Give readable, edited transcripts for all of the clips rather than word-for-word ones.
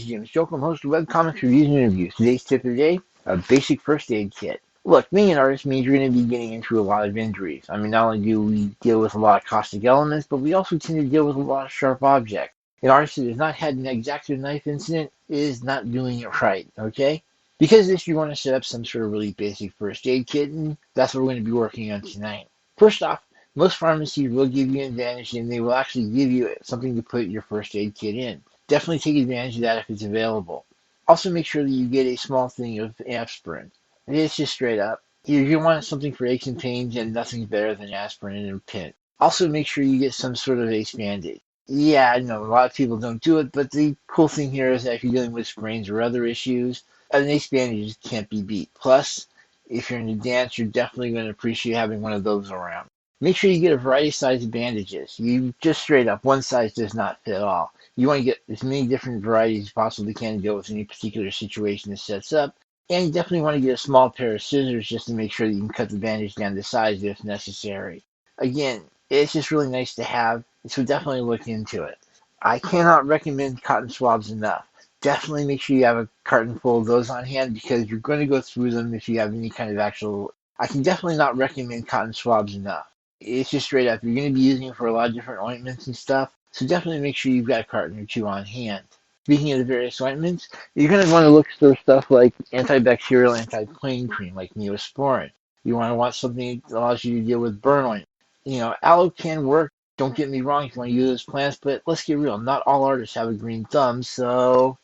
James Jokum, host of Webcomics Reviews and Interviews. Today's tip of the day, a basic first aid kit. Look, being an artist means you're going to be getting into a lot of injuries. I mean, not only do we deal with a lot of caustic elements, but we also tend to deal with a lot of sharp objects. An artist that has not had an X-Acto knife incident is not doing it right, okay? Because of this, you want to set up some sort of really basic first aid kit, and that's what we're going to be working on tonight. First off, most pharmacies will give you an Bandages, and they will actually give you something to put your first aid kit in. Definitely take advantage of that if it's available. Also, make sure that you get a small thing of aspirin. It's just straight up. If you want something for aches and pains, and nothing's better than aspirin in a pint. Also, make sure you get some sort of ace bandage. Yeah, I know a lot of people don't do it, but the cool thing here is that if you're dealing with sprains or other issues, an ace bandage can't be beat. Plus, if you're in a dance, you're definitely going to appreciate having one of those around. Make sure you get a variety of size of bandages. You just straight up, one size does not fit all. You want to get as many different varieties as possibly can to deal with any particular situation that sets up. And you definitely want to get a small pair of scissors just to make sure that you can cut the bandage down to size if necessary. Again, it's just really nice to have, so definitely look into it. I cannot recommend cotton swabs enough. Definitely make sure you have a carton full of those on hand because you're going to go through them if you have any kind of actual. I can definitely not recommend cotton swabs enough. It's just straight up. You're going to be using it for a lot of different ointments and stuff, so definitely make sure you've got a carton or two on hand. Speaking of the various ointments, you're going to want to look for stuff like antibacterial, anti-plague cream like Neosporin. You want something that allows you to deal with burn ointment. Aloe can work. Don't get me wrong if you want to use those plants, but let's get real. Not all artists have a green thumb, so.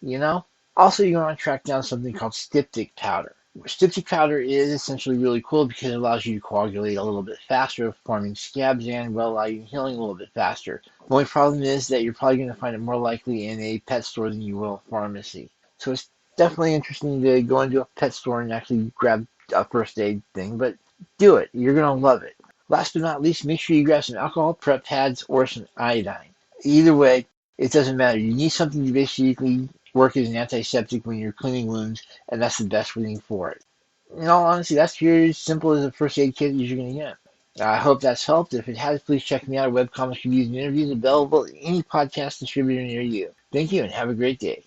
Also, you want to track down something called styptic powder. Styptic powder is essentially really cool because it allows you to coagulate a little bit faster, forming scabs and will allow you healing a little bit faster. The only problem is that you're probably going to find it more likely in a pet store than you will a pharmacy. So it's definitely interesting to go into a pet store and actually grab a first aid thing, but do it. You're going to love it. Last but not least, make sure you grab some alcohol prep pads or some iodine. Either way, it doesn't matter. You need something to basically work as an antiseptic when you're cleaning wounds, and that's the best thing for it. In all honesty, that's here as simple as a first aid kit as you're going to get. I hope that's helped. If it has, please check me out at Webcomics Reviews and Interviews available at any podcast distributor near you. Thank you and have a great day.